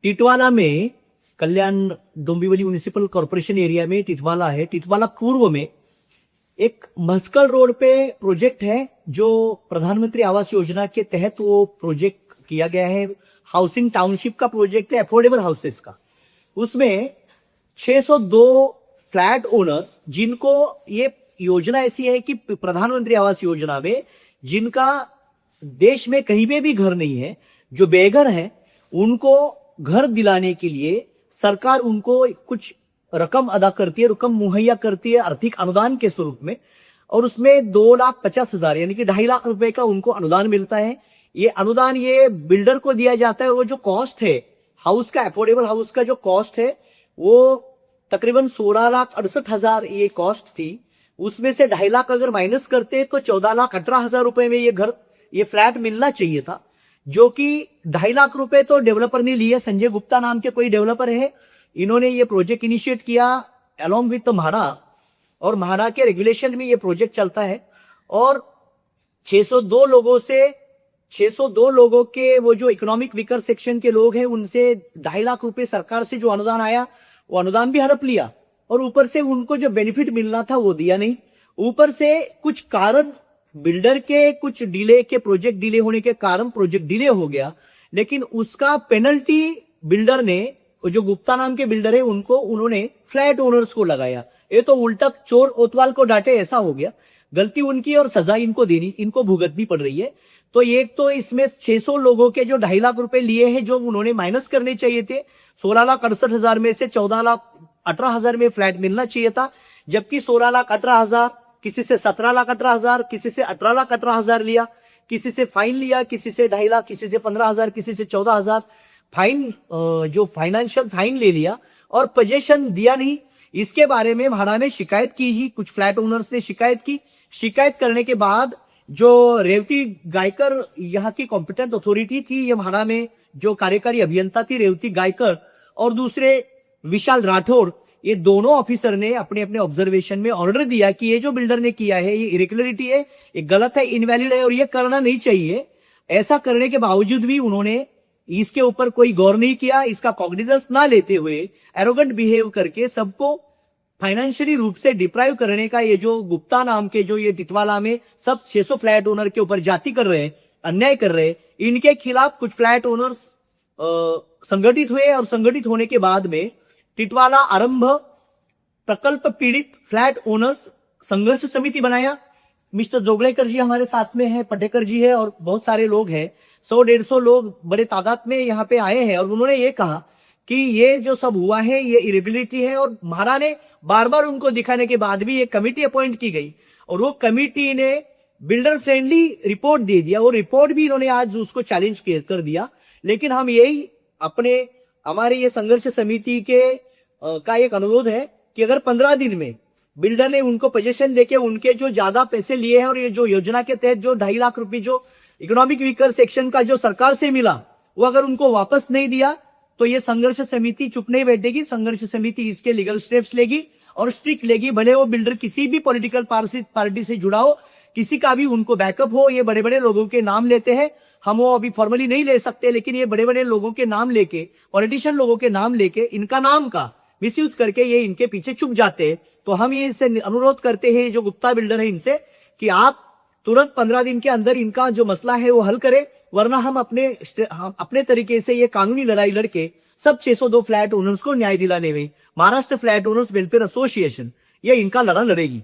टिटवाला में Kalyan Dombivli municipal corporation area में टिटवाला है। टिटवाला पूर्व में एक महस्कल रोड पे प्रोजेक्ट है जो प्रधानमंत्री आवास योजना के तहत वो प्रोजेक्ट किया गया है। हाउसिंग टाउनशिप का प्रोजेक्ट है, अफोर्डेबल हाउसेस का। उसमें 602 फ्लैट ओनर्स, जिनको ये योजना ऐसी है कि प्रधानमंत्री आवास योजना में जिनका देश में कहीं पे भी घर नहीं है, जो बेघर हैं, उनको घर दिलाने के लिए सरकार उनको कुछ रकम अदा करती है, रकम मुहैया करती है आर्थिक अनुदान के स्वरूप में। और उसमें 2,50,000 यानी कि 2.5 लाख रुपए का उनको अनुदान मिलता है। ये अनुदान ये बिल्डर को दिया जाता है। वो जो कॉस्ट है हाउस का, अफोर्डेबल हाउस का जो कॉस्ट है वो तकरीबन 16,68,000 ये कॉस्ट थी। उसमें से 2.5 लाख अगर माइनस करते तो 14,18,000 रुपए में ये फ्लैट मिलना चाहिए था, जो कि 2.5 लाख रुपए तो डेवलपर ने लिए। संजय गुप्ता नाम के कोई डेवलपर है, इन्होंने ये प्रोजेक्ट इनिशिएट किया अलोंग विद म्हाडा, और म्हाडा के रेगुलेशन में ये प्रोजेक्ट चलता है। और 602 लोगों के वो जो इकोनॉमिक वीकर सेक्शन के लोग हैं, उनसे 2.5 लाख रुपए सरकार से जो अनुदान आया वो अनुदान भी हड़प लिया, और ऊपर से उनको जो बेनिफिट मिलना था वो दिया नहीं। ऊपर से कुछ कारण, बिल्डर के कुछ डिले के, प्रोजेक्ट डिले होने के कारण प्रोजेक्ट डिले हो गया, लेकिन उसका पेनल्टी बिल्डर ने, जो गुप्ता नाम के बिल्डर है, उन्होंने फ्लैट ओनर्स को लगाया। ये तो उल्टा चोर कोतवाल को डांटे ऐसा हो गया। गलती उनकी और सजा इनको भुगतनी पड़ रही है। तो एक तो इसमें 600 लोगों के जो 2.5 लाख रुपए लिए हैं, जो उन्होंने माइनस करने चाहिए थे, 16,68,000 में से 14,18,000 में फ्लैट मिलना चाहिए था, जबकि 16,18,000, किसी से 17,18,000, किसी से 18,18,000 लिया, किसी से फाइन लिया, किसी से 2.5 लाख, किसी से 15,000, किसी से 14,000 फाइन, जो फाइनेंशियल फाइन ले लिया, और पोजेशन दिया नहीं। इसके बारे में म्हाडा ने शिकायत की ही, कुछ फ्लैट ओनर्स ने शिकायत की। शिकायत करने के बाद जो रेवती गायकर यहाँ की कॉम्पिटेंट अथॉरिटी थी, ये म्हाडा में जो कार्यकारी अभियंता थी रेवती गायकर, और दूसरे विशाल राठौर, ये दोनों ऑफिसर ने अपने अपने ऑब्जर्वेशन में ऑर्डर दिया कि ये जो बिल्डर ने किया है ये इरेगुलरिटी है, ये गलत है, इनवैलिड है, और ये करना नहीं चाहिए। ऐसा करने के बावजूद भी उन्होंने इसके ऊपर कोई गौर नहीं किया। इसका कॉग्निजेंस ना लेते हुए एरोगेंट बिहेव करके सबको फाइनेंशियली रूप से डिप्राइव करने का ये जो गुप्ता नाम के जो ये टिटवाला में सब 600 फ्लैट ओनर के ऊपर जाति कर रहे हैं, अन्याय कर रहे हैं, इनके खिलाफ कुछ फ्लैट ओनर्स संगठित हुए। और संगठित होने के बाद में टिटवाला आरंभ प्रकल्प पीड़ित फ्लैट ओनर्स संघर्ष समिति बनाया। मिस्टर जोगलेकर जी हमारे साथ में है, पटेकर जी है, और बहुत सारे लोग हैं। 100-150 लोग बड़े तादाद में यहाँ पे आए हैं, और उन्होंने ये कहा कि ये जो सब हुआ है ये इरेगुलरिटी है। और म्हाडा ने बार बार उनको दिखाने के बाद भी एक कमिटी अपॉइंट की गई, और वो कमिटी ने बिल्डर फ्रेंडली रिपोर्ट दे दिया। वो रिपोर्ट भी इन्होंने आज उसको चैलेंज कर दिया। लेकिन हम यही हमारे ये संघर्ष समिति का एक अनुरोध है कि अगर 15 दिन में बिल्डर ने उनको पोजीशन देके उनके जो ज्यादा पैसे लिए हैं, और ये जो योजना के तहत जो 2.5 लाख रुपए जो इकोनॉमिक वीकर सेक्शन का जो सरकार से मिला, वो अगर उनको वापस नहीं दिया तो ये संघर्ष समिति चुप नहीं बैठेगी। संघर्ष समिति इसके लीगल स्टेप्स लेगी और स्ट्रिक्ट लेगी, भले वो बिल्डर किसी भी पॉलिटिकल पार्टी से जुड़ा हो, किसी का भी उनको बैकअप हो। ये बड़े बड़े लोगों के नाम लेते हैं, हम वो अभी फॉर्मली नहीं ले सकते, लेकिन ये बड़े बड़े लोगों के नाम लेके, पॉलिटिशियन लोगों के नाम लेके, इनका नाम का मिसयूज करके ये इनके पीछे चुप जाते हैं। तो हम ये इससे अनुरोध करते हैं जो गुप्ता बिल्डर है इनसे, कि आप तुरंत 15 दिन के अंदर इनका जो मसला है वो हल करें, वरना हम अपने तरीके से ये कानूनी लड़ाई लड़के सब 602 फ्लैट ओनर्स को न्याय दिलाने में Maharashtra flat owners welfare association ये इनका लड़ा लड़ेगी।